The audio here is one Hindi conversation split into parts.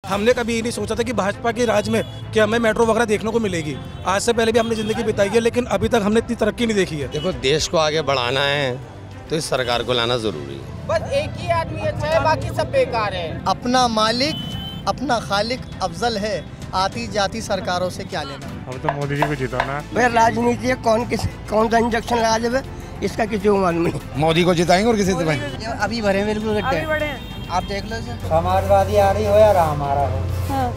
हमने कभी ये नहीं सोचा था कि भाजपा के राज में कि हमें मेट्रो वगैरह देखने को मिलेगी। आज से पहले भी हमने ज़िंदगी बिताई है, लेकिन अभी तक हमने इतनी तरक्की नहीं देखी है। देखो, देश को आगे बढ़ाना है तो इस सरकार को लाना ज़रूरी है। बस एक ही आदमी अच्छा है, बाकी सब बेकार है। अपना मालिक अपना खालिक अफजल है, आती जाती सरकारों से क्या लेना। हम तो मोदी जी को जिताना। भाई राजनीति है, कौन सा इंजेक्शन लगा देवे इसका किसी को मालूम नहीं। मोदी को जिताएंगे और किसी से अभी भरे बिल्कुल गड्ढे, आप देख लो सर। समाजवादी आ रही हो या हमारा हो,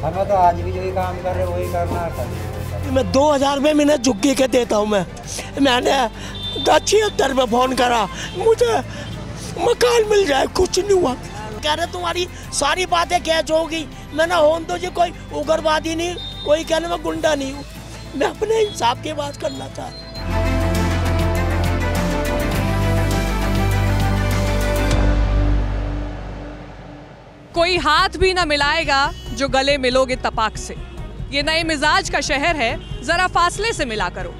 हमें तो आज भी जो ही काम कर रहे वही करना है। मैं 2000 में मैंने झुग्गी के देता हूँ। मैंने 76 में फोन करा, मुझे मकान मिल जाए, कुछ नहीं हुआ। कह रहे तुम्हारी सारी बातें कैच होगी। मैंने होन तो जी कोई उग्रवादी नहीं, कोई कहने में गुंडा नहीं हूँ। मैं अपने हिसाब की बात करना चाहता हूँ। कोई हाथ भी ना मिलाएगा जो गले मिलोगे तपाक से। ये नए मिजाज का शहर है, जरा फासले से मिला करो।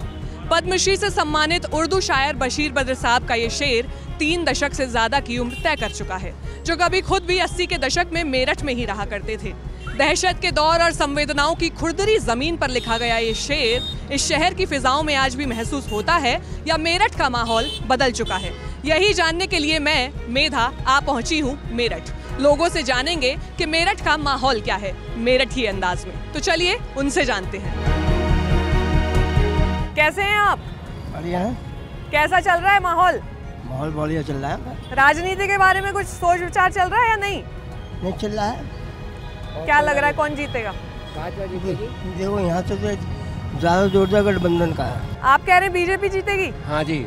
पद्मश्री से सम्मानित उर्दू शायर बशीर बद्र साहब का ये शेर 3 दशक से ज्यादा की उम्र तय कर चुका है, जो कभी खुद भी 80 के दशक में मेरठ में ही रहा करते थे। दहशत के दौर और संवेदनाओं की खुरदरी जमीन पर लिखा गया ये शेर इस शहर की फिजाओं में आज भी महसूस होता है या मेरठ का माहौल बदल चुका है। यही जानने के लिए मैं मेधा आ पहुंची हूँ मेरठ। लोगों से जानेंगे कि मेरठ का माहौल क्या है मेरठी अंदाज में। तो चलिए उनसे जानते हैं। कैसे हैं आप? बढ़िया है। कैसा चल रहा है माहौल? माहौल बढ़िया चल रहा है। राजनीति के बारे में कुछ सोच विचार चल रहा है या नहीं? नहीं चल रहा है। क्या लग रहा है कौन जीतेगा? देखो यहाँ से तो ज्यादा जोरदार गठबंधन का है। आप कह रहे हैं बीजेपी जीतेगी? हाँ जी,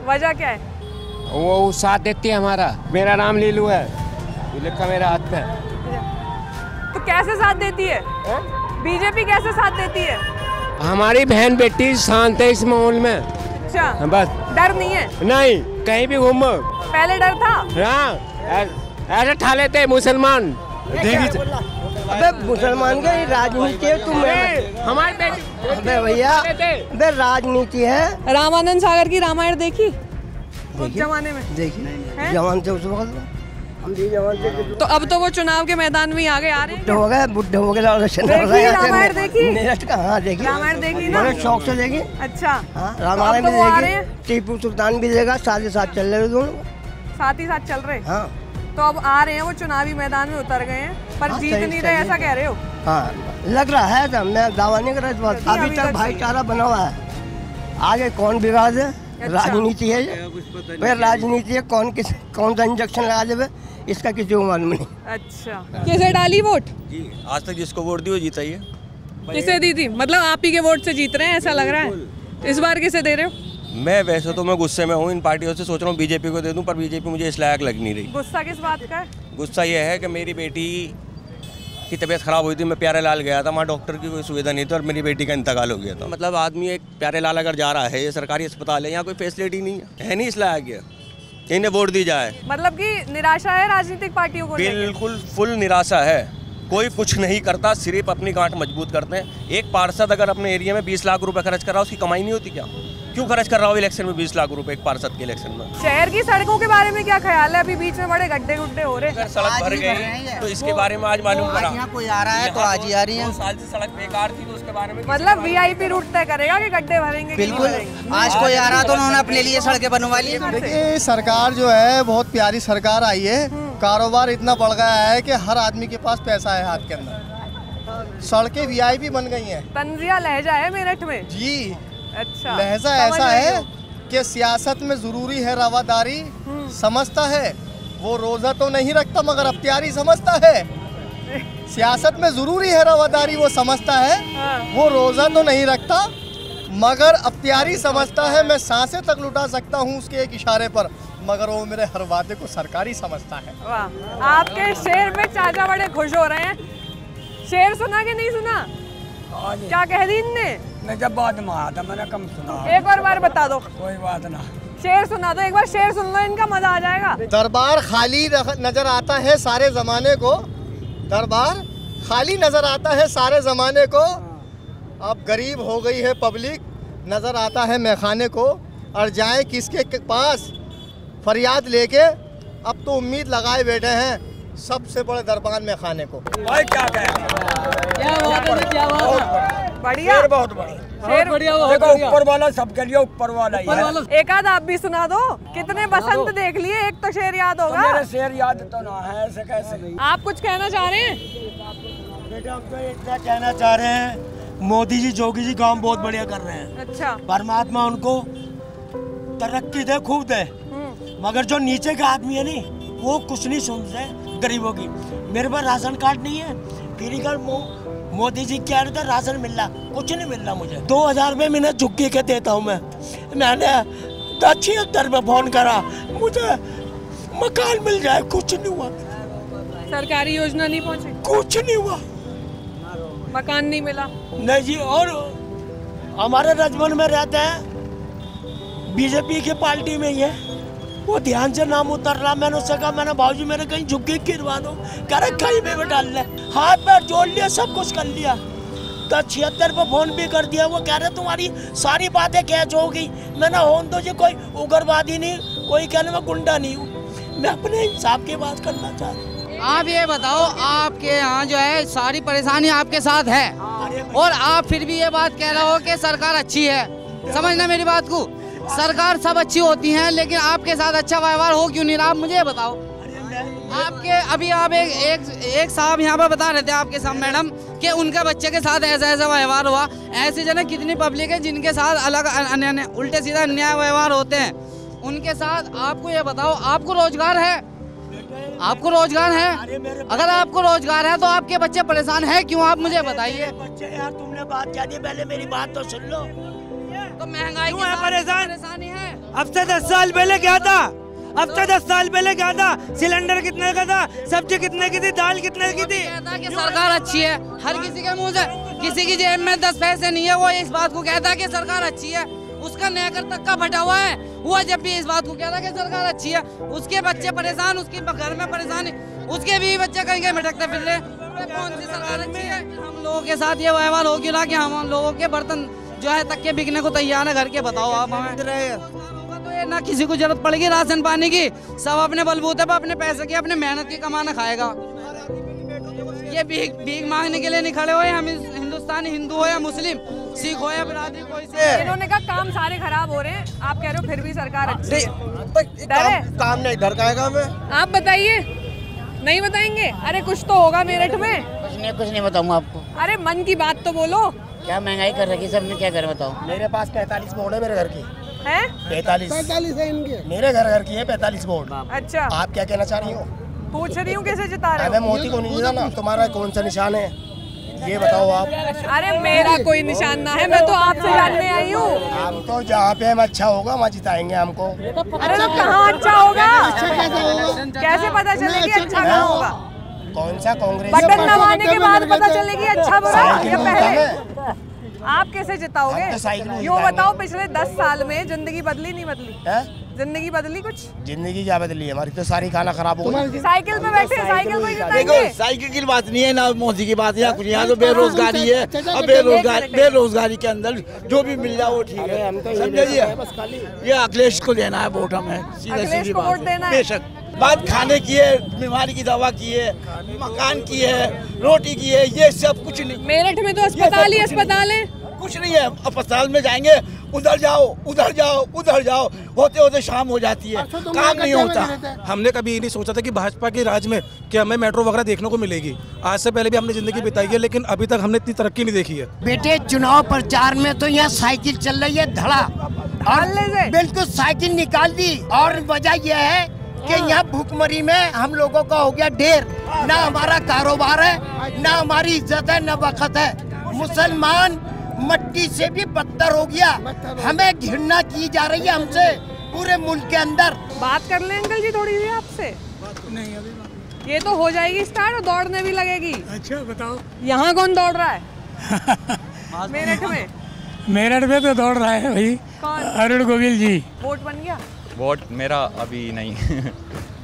वजह क्या है? वो साथ देती है हमारा। मेरा नाम लीलू है, लिखा मेरा हाथ पे। तो कैसे साथ देती है? बीजेपी कैसे साथ देती है? हमारी बहन बेटी शांत है इस माहौल में। अच्छा, बस डर नहीं है? नहीं, कहीं भी घूमो। पहले डर था? हाँ, ऐसे ठा लेते मुसलमान। अबे मुसलमान की राजनीति है, तुम हमारी बेटी। अबे भैया, अबे राजनीति है। रामानंद सागर की रामायण देखी उस जमाने में? देखिए जवान से उस वक्त हम भी जवान से। तो अब तो वो चुनाव के मैदान में ही आगे आ रहे हैं। बुढ़े हो गए रामायण देखी? मेरठ का हाँ देखी। रामायण देखी ना? बड़े शौक से देखी। अच्छा, हाँ रामायण भी देखी। टीपू सुल्तान भी देखा, साथ ही साथ चल रहे दोनों। साथ ही साथ चल रहे। हाँ तो अब आ रहे हैं, वो चुनावी मैदान में उतर गए हैं, पर जीत नहीं रहे, ऐसा कह रहे हो? हाँ लग रहा है तो मैं दावा नहीं कर रहा इस बात। अभी तक भाईचारा बना हुआ है, आगे कौन बिगाड़ दे। राजनीति है भाई, राजनीति है, कौन सा इंजेक्शन लगा देवे इसका किसी को मालूम नहीं। अच्छा, किसे डाली वोट? जी, आज तक जिसको वोट दी वो जीता ही है। किसे दी थी? मतलब आप ही के वोट से जीत रहे हैं ऐसा लग रहा है। इस बार किसे दे रहे हो? मैं वैसे तो मैं गुस्से में हूँ इन पार्टियों से, सोच रहा हूँ बीजेपी को दे दूँ, पर बीजेपी मुझे इस लायक लग नहीं रही। गुस्सा किस बात का है? गुस्सा ये है कि मेरी बेटी की तबीयत खराब हुई थी, मैं प्यारे लाल गया था, वहाँ डॉक्टर की कोई सुविधा नहीं थी और मेरी बेटी का इंतकाल हो गया था। मतलब आदमी एक प्यारे लाल अगर जा रहा है, ये सरकारी अस्पताल है, यहाँ कोई फैसिलिटी नहीं है नहीं इस लायक है, इन्हें वोट दी जाए। मतलब कि निराशा है राजनीतिक पार्टियों को? बिल्कुल फुल निराशा है। कोई कुछ नहीं करता, सिर्फ अपनी गांठ मजबूत करते हैं। एक पार्षद अगर अपने एरिया में 20 लाख रुपए खर्च कर रहा है, उसकी कमाई नहीं होती क्या? क्यों खर्च कर रहा हो इलेक्शन में 20 लाख रुपए एक पार्षद के इलेक्शन में? शहर की सड़कों के बारे में क्या ख्याल है? अभी बीच में बड़े गड्ढे गुड्ढे हो रहे हैं। अगर सड़क भर गई तो इसके बारे में आज मालूम पड़ा। यहाँ कोई आ रहा है तो आज ही आ रही है। 2 साल से सड़क बेकार थी, तो उसके बारे में मतलब वीआईपी रूट तय करेगा कि गड्ढे भरेंगे? बिल्कुल, आज कोई आ रहा तो उन्होंने अपने लिए सड़कें बनवा ली। देखिए सरकार जो है बहुत प्यारी सरकार आई है। कारोबार इतना बढ़ गया है कि हर आदमी के पास पैसा है हाथ के अंदर। सड़कें वीआईपी बन गई हैं। तंजिया लहजा है मेरठ में जी। अच्छा, लहजा ऐसा है कि सियासत में जरूरी है रवादारी, समझता है वो रोजा तो नहीं रखता मगर अख्तियारी समझता है। सियासत में जरूरी है रवादारी, वो समझता है वो रोजा तो नहीं रखता मगर अख्तियारी समझता है। मैं सांसें तक लुटा सकता हूँ उसके एक इशारे पर, मगर वो मेरे हर वादे को सरकारी समझता है। वाह, आपके शेर पे चाचा बड़े खुश हो रहे हैं। शेर सुना कि नहीं सुना? क्या कह दी इनने? मैं जब बाद में आया था मैंने कम सुना। एक और बार बता दो। कोई बात ना, शेर सुना दो, एक बार शेर सुन लो, इनका मजा आ जाएगा। दरबार खाली नजर आता है सारे जमाने को, दरबार खाली नजर आता है सारे जमाने को। अब गरीब हो गई है पब्लिक, नजर आता है मैखाने को। और जाए किसके पास फरियाद लेके, अब तो उम्मीद लगाए बैठे हैं सबसे बड़े दरबान में खाने को। भाई क्या बढ़िया, बहुत बड़ा, शेर देखो ऊपर वाला सबके लिए ऊपर वाला ही है। एक आध आप भी सुना दो। कितने बसंत देख लिए, एक तो शेर याद होगा। मेरे शेर याद तो ना है, ऐसे कैसे। आप कुछ कहना चाह रहे हैं? बेटा हम तो इतना कहना चाह रहे हैं, मोदी जी जोगी जी काम बहुत बढ़िया कर रहे हैं। अच्छा, परमात्मा उनको तरक्की दे, खूब दे, मगर जो नीचे का आदमी है नी वो कुछ नहीं सुनते गरीबों की। मेरे पास राशन कार्ड नहीं है, फिर कल मोदी जी क्या रहता राशन मिल रहा, कुछ नहीं मिल रहा मुझे। 2000 में मैंने झुग्गी के देता हूँ मैंने 76 में फोन करा, मुझे मकान मिल जाए, कुछ नहीं हुआ। सरकारी योजना नहीं पहुंची, कुछ नहीं हुआ, मकान नहीं मिला। नहीं जी। और हमारे रजमन में रहते हैं, बीजेपी की पार्टी में ही है, वो ध्यान से नाम उतर रहा। मैंने उससे कहा, मैंने भाजी मेरे कहीं झुग्गी गिरवा दो, कह रहे कहीं में डाल ले, हाथ पैर जोड़ लिया, सब कुछ कर लिया। 76 पे फोन भी कर दिया, वो कह रहे तुम्हारी सारी बातें कैच हो गई। मैंने होन दो जी, कोई उग्रवादी नहीं, कोई कहने में गुंडा नहीं हूँ, मैं अपने हिसाब की बात करना चाह रहा हूँ। आप ये बताओ, आपके यहाँ जो है सारी परेशानी आपके साथ है और आप फिर भी ये बात कह रहे हो कि सरकार अच्छी है। समझना मेरी बात को, सरकार सब अच्छी होती हैं, लेकिन आपके साथ अच्छा व्यवहार हो क्यों नहीं रहा, आप मुझे बताओ। आपके अभी आप एक साहब यहाँ पर बता रहे थे आपके साथ मैडम कि उनके बच्चे के साथ ऐसा ऐसा व्यवहार हुआ। ऐसे जने कितनी पब्लिक है जिनके साथ अलग उल्टे सीधा अन्याय व्यवहार होते हैं, उनके साथ। आपको ये बताओ, आपको रोजगार है? आपको रोजगार है? अगर आपको रोजगार है तो आपके बच्चे परेशान है क्यों, आप मुझे बताइए। बच्चे यार तुमने बात क्या दी, पहले मेरी बात तो सुन लो। तो महंगाई क्यों है परेशान? परेशानी है। अब से 10 साल पहले क्या था? अब से 10 साल पहले क्या था? सिलेंडर कितने का था, सब्जी कितने की थी, दाल कितने की थी? कहता है कि सरकार अच्छी है, हर किसी के मुंह से, किसी की जेब में 10 पैसे नहीं है, वो इस बात को कहता है कि सरकार अच्छी है। उसका नेकर तक का फटा हुआ है, वो जब भी इस बात को कहता है कि सरकार अच्छी है, उसके बच्चे परेशान, उसके घर में परेशानी, उसके भी बच्चे कहीं कहीं भटकते फिर रहे। कौन सी सरकार अच्छी है? हम लोगों के साथ ये व्यवहार हो क्यों ना कि हम लोगों के बर्तन जो है तक के बिकने को तैयार है घर के। बताओ आप हमें, तो ये ना किसी को जरूरत पड़ेगी राशन पानी की, सब अपने बलबूते पर अपने पैसे की अपने मेहनत की कमाना खाएगा। ये भीख मांगने के लिए नहीं खड़े हुए। हम हिंदुस्तानी, हिंदू हो या मुस्लिम, सिख हो या बिरादरी कोई से। इन्होंने कहा काम सारे खराब हो रहे हैं, आप कह रहे हो फिर भी सरकार अच्छी है। काम नहीं धड़काएगा हमें। आप बताइए, नहीं बताएंगे? अरे कुछ तो होगा मेरठ में। कुछ नहीं बताऊंगा आपको। अरे मन की बात तो बोलो। क्या महंगाई कर रखी सबने, क्या करें बताओ। मेरे पास 45 बोर्ड है मेरे घर की। है 45 है इनके, मेरे घर की है 45 बोर्ड। अच्छा, आप क्या कहना चाह रही हो? पूछ रही हूँ कैसे जिता रहे मैं हो? मोदी को नहीं जिताना, तुम्हारा कौन सा निशान है ये बताओ आप। अरे मेरा कोई निशान ना है, मैं तो आपसे जानने आई हूँ। हम तो जहाँ पे हम अच्छा होगा वहाँ जिताएंगे हमको। अरे तो कहाँ अच्छा होगा, कैसे पता चलेगी अच्छा कहाँ होगा? कौन सा कांग्रेस? बटन दबाने के बाद पता चलेगी अच्छा बुरा या पहले? आप कैसे जिताओगे? यूँ बताओ, पिछले 10 साल में जिंदगी बदली नहीं बदली? जिंदगी बदली कुछ? जिंदगी क्या बदली है हमारी, तो सारी खाना खराब हो गई। साइकिल पे बैठे, साइकिल को ही जिताएंगे। साइकिल की बात नहीं है ना, मोदी की बात है कुछ। यहाँ तो बेरोजगारी है, और बेरोजगारी के अंदर जो भी मिल जाए वो ठीक है, समझिए। ये अखिलेश को देना है वोट हमें, अखिलेश को वोट देना है। बेशक बात खाने की है, बीमारी की दवा की है, मकान की है, रोटी की है, ये सब कुछ नहीं। मेरठ में तो अस्पताल ही अस्पताल है, कुछ नहीं है। अस्पताल में जाएंगे, उधर जाओ उधर जाओ उधर जाओ, होते होते शाम हो जाती है, काम नहीं होता। हमने कभी ये नहीं सोचा था कि भाजपा के राज में कि हमें मेट्रो वगैरह देखने को मिलेगी। आज से पहले भी हमने जिंदगी बिताई है, लेकिन अभी तक हमने इतनी तरक्की नहीं देखी है। बेटे चुनाव प्रचार में तो यहाँ साइकिल चल रही है धड़ा, और बिल्कुल साइकिल निकाल दी। और वजह यह है कि यहाँ भूखमरी में हम लोगों का हो गया ढेर, ना हमारा कारोबार है, ना हमारी इज्जत है, ना वक़्त है। मुसलमान मट्टी से भी बदतर हो गया, हमें घृणा की जा रही है हमसे पूरे मुल्क के अंदर। बात कर लें अंकल जी थोड़ी सी आपसे? नहीं अभी ये तो हो जाएगी स्टार्ट और दौड़ने भी लगेगी। अच्छा बताओ, यहाँ कौन दौड़ रहा है? मेरठ में? मेरठ में तो दौड़ रहा है भाई, कौन? अरुण गोविल जी। वोट बन गया? वोट मेरा अभी नहीं।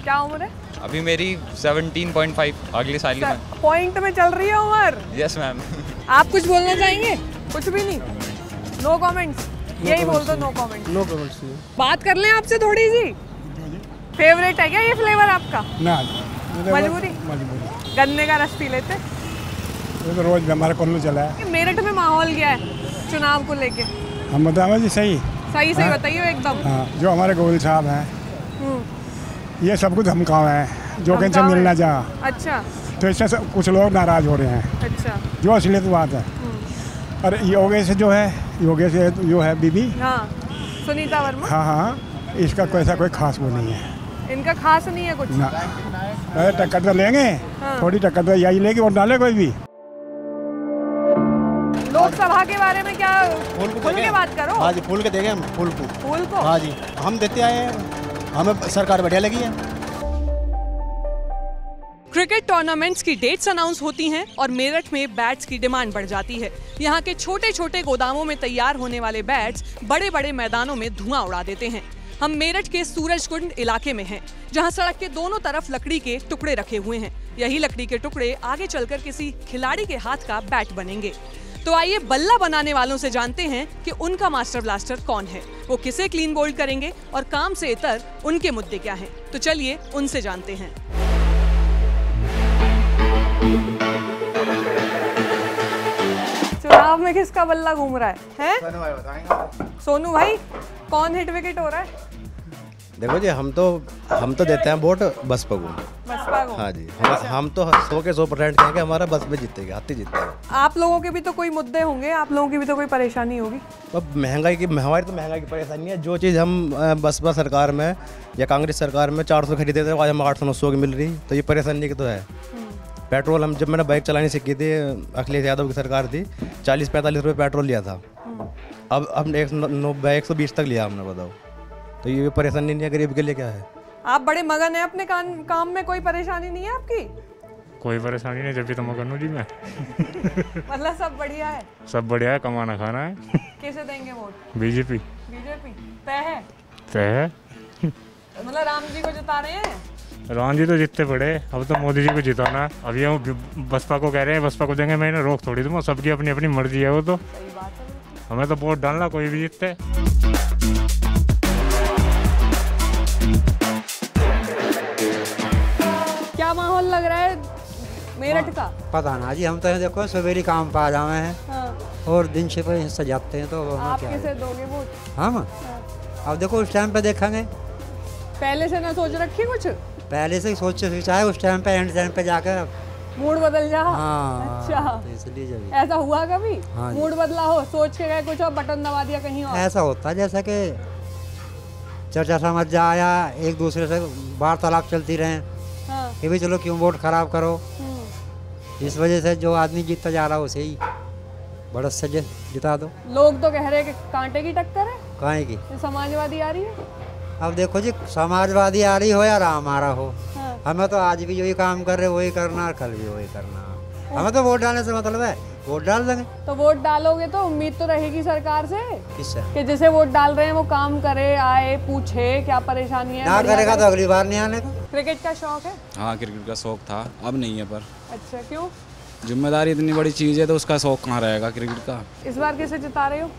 क्या उम्र है? अभी मेरी 17.5, अगले साल में। पॉइंट में चल रही है उम्र? Yes ma'am. आप कुछ बोलना चाहेंगे? कुछ भी नहीं, नो कमेंट्स, यही बोल दो, नो कमेंट्स। No comments. बात कर लें आपसे थोड़ी सी, फेवरेट है क्या ये फ्लेवर आपका? ना, मजबूरी? गन्ने का रस पी लेते? ये तो रोज हमारा कुल्लू चला है। मेरठ में माहौल क्या है चुनाव को लेके? हम बताओ जी सही सही बताइए एकदम। हाँ, जो हमारे गोविल साहब हैं ये सब कुछ हम काम है जो कहीं से मिलना चाह। अच्छा। तो इससे कुछ लोग नाराज हो रहे हैं। अच्छा। जो असलियत बात है। और योगेश जो है जो है बीबी, हाँ, सुनीता वर्मा। हाँ, इसका कोई ऐसा कोई खास वो नहीं है। इनका खास नहीं है कुछ ना। टक्कर तो लेंगे। हाँ। थोड़ी टक्कर तो यही लेगी और डाले कोई भी। लोकसभा के बारे में क्या खुल के बात करो? हाँ जी, फूल के देंगे हम फूल को। हाँ जी, हम देते आए हैं, हमें सरकार बढ़िया लगी है। क्रिकेट टूर्नामेंट्स की डेट्स अनाउंस होती हैं और मेरठ में बैट्स की डिमांड बढ़ जाती है। यहाँ के छोटे छोटे गोदामों में तैयार होने वाले बैट्स बड़े बड़े मैदानों में धुआं उड़ा देते हैं। हम मेरठ के सूरजकुंड इलाके में हैं, जहाँ सड़क के दोनों तरफ लकड़ी के टुकड़े रखे हुए हैं। यही लकड़ी के टुकड़े आगे चलकर किसी खिलाड़ी के हाथ का बैट बनेंगे। तो आइए बल्ला बनाने वालों से जानते हैं कि उनका मास्टर ब्लास्टर कौन है, वो किसे क्लीन बोल्ड करेंगे और काम से इतर उनके मुद्दे क्या हैं। तो चलिए उनसे जानते हैं। चुनाव में किसका बल्ला घूम रहा है? सोनू भाई, कौन हिट विकेट हो रहा है? देखो जी, हम तो देते हैं वोट बसपा को। बसपा को? हाँ जी, हम तो 100 के 100% कहेंगे हमारा बसपा जीतेगा, हाथी जीतेगा। आप लोगों के भी तो कोई मुद्दे होंगे, आप लोगों की भी तो कोई परेशानी होगी। अब महंगाई की परेशानी है। जो चीज़ हम बसपा सरकार में या कांग्रेस सरकार में 400 खरीदे थे, आज हम 800-900 की मिल रही, तो ये परेशानी की तो है। पेट्रोल जब मैंने बाइक चलानी सीखी थी, अखिलेश यादव की सरकार थी, 40-45 रुपये पेट्रोल लिया था। अब 120 तक लिया हमने, बताओ। तो ये परेशानी नहीं है गरीब के लिए, क्या है? आप बड़े मगन हैं अपने काम में, कोई परेशानी नहीं है आपकी? कोई परेशानी नहीं, जब भी तो मगन हूँ जी मैं। मतलब सब बढ़िया है? सब बढ़िया है, कमाना खाना है। किसे देंगे वोट? बीजेपी। तय है? मतलब राम जी को जिता रहे हैं? राम जी तो जीतते पड़े, अब तो मोदी जी को जिताना। अब ये बसपा को कह रहे हैं बसपा को देंगे, मैंने रोक थोड़ी दूंगा, सबकी अपनी अपनी मर्जी है वो तो। सही बात है। हमें तो वोट डालना, कोई भी जीतते। क्या माहौल लग रहा है मेरठ का? पता ना जी, हम तो देखो सवेरे काम पे आ जावे हैं। हाँ। और दिन से पे हिस्सा जाते हैं, तो आप किसे दोगे वोट? हम अब देखो उस टाइम पे देखेंगे। पहले से ना सोच रखी कुछ? पहले से ही सोचा है, उस टाइम पे एंड टाइम पे जाकर मूड बदल जा। हाँ। अच्छा, तो इसलिए जब ऐसा हुआ कभी? हाँ, मूड बदला हो, सोच के गए कुछ और बटन दबा दिया कहीं और? ऐसा होता है, जैसा कि चर्चा समझ जाया, एक दूसरे से वार्तालाप चलती रहे। हाँ। कि भी चलो क्यों वोट खराब करो। इस वजह से जो आदमी जीतता जा रहा है उसे ही बढ़त से जिता दो। लोग तो कह रहे हैं कि कांटे की टक्कर है। काहे की? समाजवादी आ रही है। अब देखो जी, समाजवादी आ रही हो या राम आ रहा हो, हाँ। हमें तो आज भी वही काम कर रहे, वही करना, और कल भी वही करना। हमें तो वोट डालने से मतलब है, वोट डाल देंगे। तो वोट डालोगे तो उम्मीद तो रहेगी सरकार से किससे? कि जिसे वोट डाल रहे हैं वो काम करे, आए, पूछे क्या परेशानी है। ना करेगा तो अगली बार नहीं आने का। क्रिकेट का शौक है? हाँ, क्रिकेट का शौक था, अब नहीं है। पर अच्छा, क्यों? जिम्मेदारी इतनी बड़ी चीज़ है तो उसका शौक कहाँ रहेगा क्रिकेट का। इस बार किसे जिता रहे हो?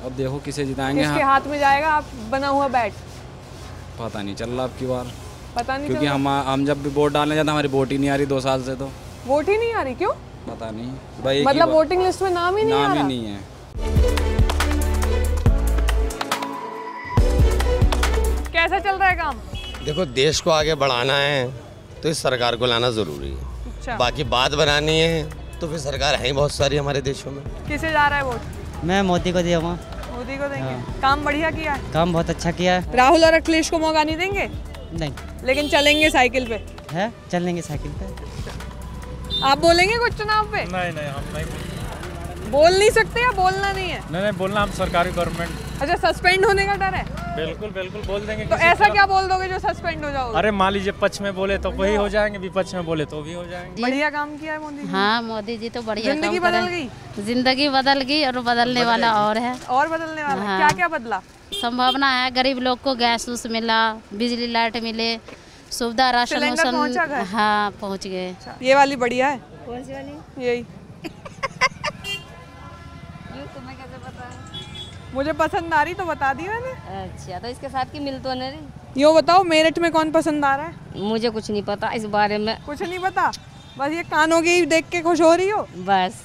अब देखो किसे जिताएंगे। किसके हाथ में जाएगा आप बना हुआ बैट? पता नहीं चल रहा अब की बार। पता नहीं, क्योंकि हम जब भी वोट डालने जाते हमारी वोट ही नहीं आ रही 2 साल से। तो वोट ही नहीं आ रही, क्यों? पता नहीं भाई, मतलब वोटिंग लिस्ट में नाम ही नहीं आ रहा? नाम ही नहीं है। कैसा चल रहा है काम? देखो, देश को आगे बढ़ाना है तो इस सरकार को लाना जरूरी है। अच्छा। बाकी बात बनानी है तो फिर सरकार है ही बहुत सारी हमारे देशों में। किसे जा रहा है वोट? मैं मोदी को दिया। मोदी को देंगे। हाँ। काम बढ़िया किया है? काम बहुत अच्छा किया है। राहुल और अखिलेश को मौका नहीं देंगे? नहीं। लेकिन चलेंगे साइकिल पे? है, चलेंगे साइकिल पे। आप बोलेंगे कुछ चुनाव पे? नहीं, हम नहीं बोल नहीं सकते या बोलना नहीं है? नहीं, बोलना, हम सरकारी गवर्नमेंट। अच्छा, सस्पेंड होने का डर है? बिल्कुल बोल देंगे। तो ऐसा क्या बोल दोगे जो सस्पेंड हो जाओगे? अरे मान लीजिए पक्ष में बोले तो वही हो जाएंगे, विपक्ष में बोले तो भी हो जाएंगे। बढ़िया काम किया है मोदी जी। हाँ, मोदी जी तो बढ़िया। जिंदगी बदल गई? जिंदगी बदल गई और बदलने वाला और है। और बदलने वाला? हाँ। क्या क्या बदला? संभावना है, गरीब लोग को गैस उस मिला, बिजली लाइट मिले, सुविधा, राशन वाशन। हाँ, पहुँच गए। ये वाली बढ़िया है। कौन सी वाली? यही। तुम्हें कैसे पता है? मुझे पसंद आ रही तो बता दी मैंने। अच्छा, तो इसके साथ की मिल तो नहीं रही। यो बताओ मेरठ में कौन पसंद आ रहा है? मुझे कुछ नहीं पता इस बारे में। कुछ नहीं पता, बस ये कानों की देख के खुश हो रही हो बस।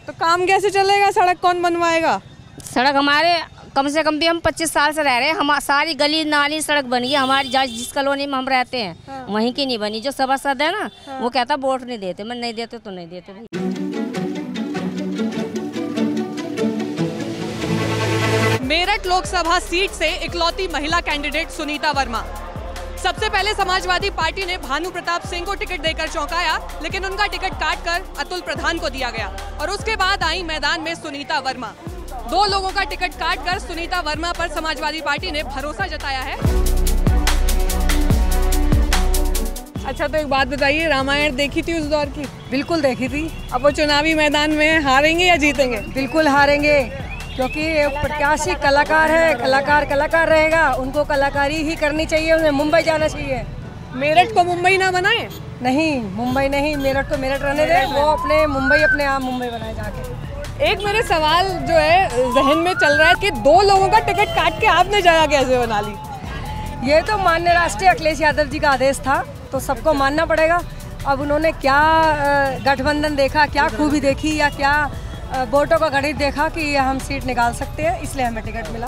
तो काम कैसे चलेगा? सड़क कौन बनवाएगा? सड़क हमारे कम से कम भी हम 25 साल से रह रहे हैं, हम सारी गली नाली सड़क बन गई हमारी। जिस कॉलोनी में हम रहते हैं हाँ। वहीं की नहीं बनी। जो सभासद है ना हाँ। वो कहता वोट नहीं देते। मैं नहीं देते तो नहीं देते भाई। मेरठ लोकसभा सीट से इकलौती महिला कैंडिडेट सुनीता वर्मा। सबसे पहले समाजवादी पार्टी ने भानु प्रताप सिंह को टिकट देकर चौंकाया, लेकिन उनका टिकट काटकर अतुल प्रधान को दिया गया और उसके बाद आई मैदान में सुनीता वर्मा। 2 लोगों का टिकट काटकर सुनीता वर्मा पर समाजवादी पार्टी ने भरोसा जताया है। अच्छा, तो एक बात बताइए, रामायण देखी थी उस दौर की? बिल्कुल देखी थी। अब वो चुनावी मैदान में हारेंगे या जीतेंगे? बिल्कुल हारेंगे, क्योंकि प्रत्याशी कलाकार है, कलाकार रहेगा, उनको कलाकारी ही करनी चाहिए। उन्हें मुंबई जाना चाहिए। मेरठ को मुंबई ना बनाए? नहीं, मुंबई नहीं, मेरठ को मेरठ रहने दे। वो अपने मुंबई अपने आप मुंबई बनाए जाके। एक मेरे सवाल जो है जहन में चल रहा है कि 2 लोगों का टिकट काट के आपने जगह कैसे बना ली? ये तो माननीय राष्ट्रीय अखिलेश यादव जी का आदेश था, तो सबको मानना पड़ेगा। अब उन्होंने क्या गठबंधन देखा, क्या खूबी देखी, या क्या वोटों का गणित देखा कि हम सीट निकाल सकते हैं, इसलिए हमें टिकट मिला।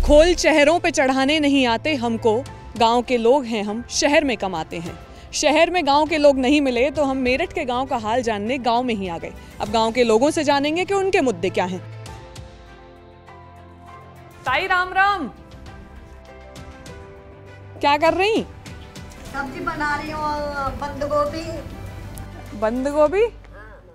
खोल चेहरों पे चढ़ाने नहीं आते हमको, गांव के लोग हैं हम, शहर में कमाते हैं। शहर में गांव के लोग नहीं मिले तो हम मेरठ के गांव का हाल जानने गांव में ही आ गए। अब गांव के लोगों से जानेंगे कि उनके मुद्दे क्या हैं। ताई राम राम, क्या कर रही? सब्जी बना रही हूँ, बंद गोभी। बंद गोभी?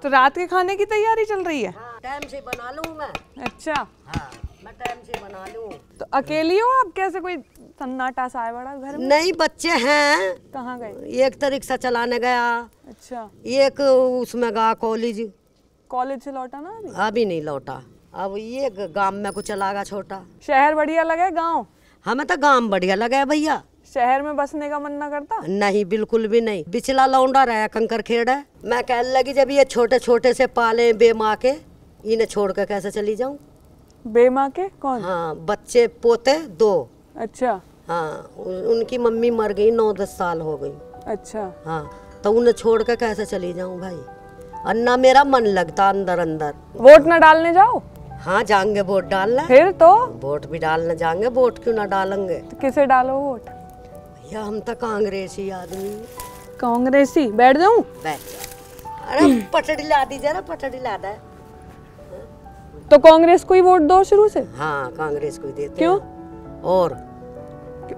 तो रात के खाने की तैयारी चल रही है? टाइम से बना लूँ मैं। अच्छा, हाँ, मैं टाइम से बना लूँ। तो अकेली हो आप? कैसे कोई सन्नाटा सा है बड़ा घर में? नहीं, बच्चे हैं। कहाँ गए? एक तो रिक्शा चलाने गया। अच्छा। एक उसमें गया कॉलेज। कॉलेज से लौटा ना अभी? अभी नहीं लौटा। अब ये गांव में कुछ चलागा छोटा। शहर बढ़िया लगे गांव? हमें तो गांव बढ़िया लगे भैया। शहर में बसने का मन ना करता? नहीं, बिल्कुल भी नहीं। बिचला लौंडा रहा कंकर खेड़ा। मैं कहने लगी जब ये छोटे छोटे से पाले बेमाँ के, इन्हें छोड़ कर कैसे चली जाऊं? बेमाँ के कौन? हाँ, बच्चे पोते 2। अच्छा। हाँ, उनकी मम्मी मर गई, 9-10 साल हो गई। अच्छा। हाँ, तो उन्हें छोड़ कर कैसे चली जाऊं भाई? और ना मेरा मन लगता अंदर अंदर। वोट ना डालने जाओ? हाँ, जाएंगे वोट डालने। फिर तो वोट भी डालने जाएंगे, वोट क्यों ना डालेंगे? तो किसे डालो वोट? भैया हम तो कांग्रेसी आदमी। कांग्रेसी? बैठ जाऊं? बैठ जा। अरे पटड़ी ला दी जरा, पटड़ी ला दे। तो कांग्रेस को ही वोट दो शुरू से? हाँ, कांग्रेस को ही देते। क्यों?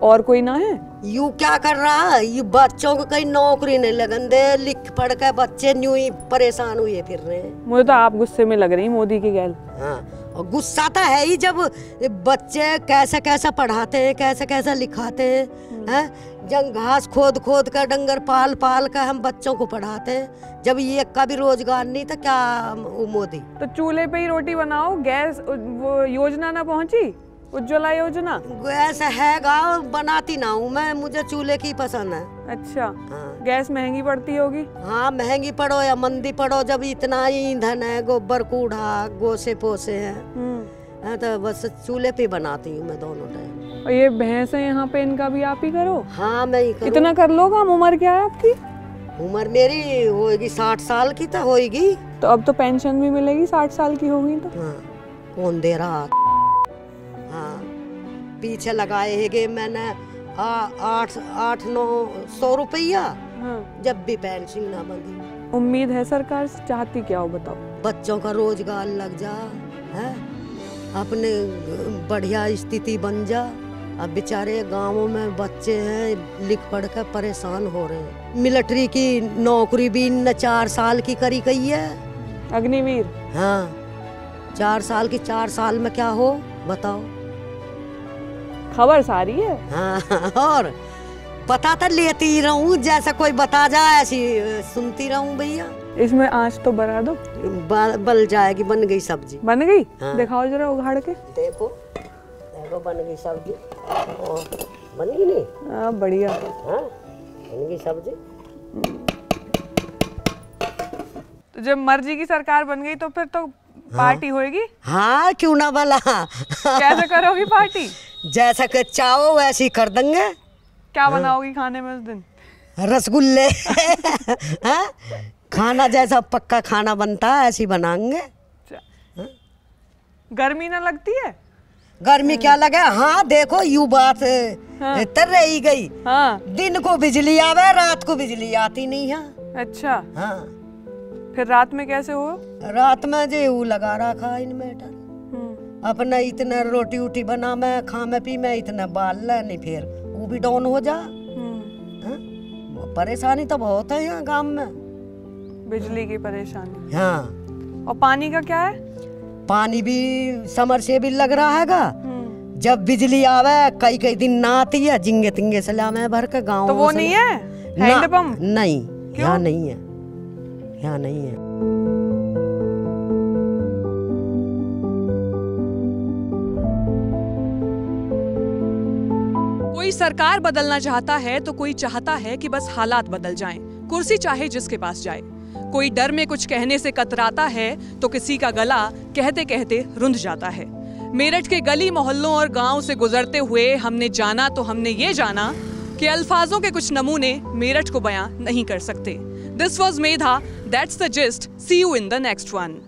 और कोई ना है? यू क्या कर रहा है? ये बच्चों को कहीं नौकरी नहीं लगन दे, लिख पढ़ के बच्चे न्यू ही परेशान हुए फिर रहे हैं। मुझे तो आप गुस्से में लग रही मोदी की गैल। हाँ, और गुस्सा तो है ही जब बच्चे कैसे कैसे पढ़ाते हैं, कैसे कैसे लिखाते हैं। जब घास खोद खोद कर डंगर पाल पाल कर हम बच्चों को पढ़ाते हैं, जब ये का भी रोजगार नहीं तो क्या मोदी? तो चूल्हे पे ही रोटी बनाओ। गैस वो योजना ना पहुंची, उज्ज्वला योजना? गैस है गाँव, बनाती ना हूँ मैं, मुझे चूल्हे की पसंद है। अच्छा। हाँ। गैस महंगी पड़ती होगी? हाँ, महंगी पड़ो या मंदी पड़ो, जब इतना ईंधन है, गोबर कूड़ा गोसे पोसे हैं, तो बस चूल्हे पे बनाती हूँ मैं दोनों टाइम। और ये भैंस है यहाँ पे, इनका भी आप ही करो? हाँ, मैं ही करूँ। कितना कर लो काम? उम्र क्या है आपकी? उम्र मेरी होगी 60 साल की तो होगी। तो अब तो पेंशन भी मिलेगी 60 साल की होगी तो? हाँ, कौन दे रहा? हाँ, पीछे लगाए है मैंने 800-900 रुपया। हाँ। जब भी पेंशन ना बंदी। उम्मीद है सरकार से, चाहती क्या हो बताओ? बच्चों का रोजगार लग जा है, अपने बढ़िया स्थिति बन जा। अब बेचारे गांवों में बच्चे हैं, लिख पढ़ कर परेशान हो रहे हैं। मिलिट्री की नौकरी भी इन 4 साल की करी गई है, अग्निवीर। हाँ, 4 साल की, 4 साल में क्या हो बताओ? खबर सारी है। हाँ, और पता तो लेती ही रहूं, जैसा कोई बता जाए ऐसी सुनती रहूं भैया। इसमें आँच तो बढ़ा दो। बल जाएगी। बन गई सब्जी? बन गई? हाँ। दिखाओ जरा उघाड़ के। देखो देखो, बन गई सब्जी। बन गई नहीं? हाँ, बढ़िया। हाँ, बन गई सब्जी। तो जब मर्जी की सरकार बन गई तो फिर तो पार्टी होएगी। हाँ क्यों ना भला। कैसे करोगी पार्टी? जैसा कि चाहो वैसी कर देंगे। क्या बनाओगी खाने में उस दिन? रसगुल्ले। खाना जैसा पक्का खाना बनता है ऐसी बनाएंगे। गर्मी ना लगती है? गर्मी क्या लगे। हाँ देखो यू बात तर रही गई। हाँ। दिन को बिजली आवे रात को बिजली आती नहीं है। अच्छा। हाँ। फिर रात में कैसे हो? रात में जो लगा रखा इन्वर्टर। अपना इतना रोटी उटी बना मैं खा में पी में इतना बाल नहीं फिर वो भी डाउन हो जा। परेशानी तो बहुत है यहाँ गांव में। बिजली की परेशानी। हाँ। और पानी का क्या है? पानी भी समर से भी लग रहा हैगा। जब बिजली आवे कई कई दिन ना आती है जिंगे तिंगे सलामे भर के गाँव। तो वो नहीं है हैंडपंप? नहीं यहाँ नहीं है, यहाँ नहीं है। कोई सरकार बदलना चाहता है तो कोई चाहता है कि बस हालात बदल जाएं, कुर्सी चाहे जिसके पास जाए। कोई डर में कुछ कहने से कतराता है तो किसी का गला कहते कहते रुंध जाता है। मेरठ के गली मोहल्लों और गांव से गुजरते हुए हमने जाना तो हमने ये जाना कि अल्फाजों के कुछ नमूने मेरठ को बयां नहीं कर सकते। This was Medha, that's the gist, see you in the next one.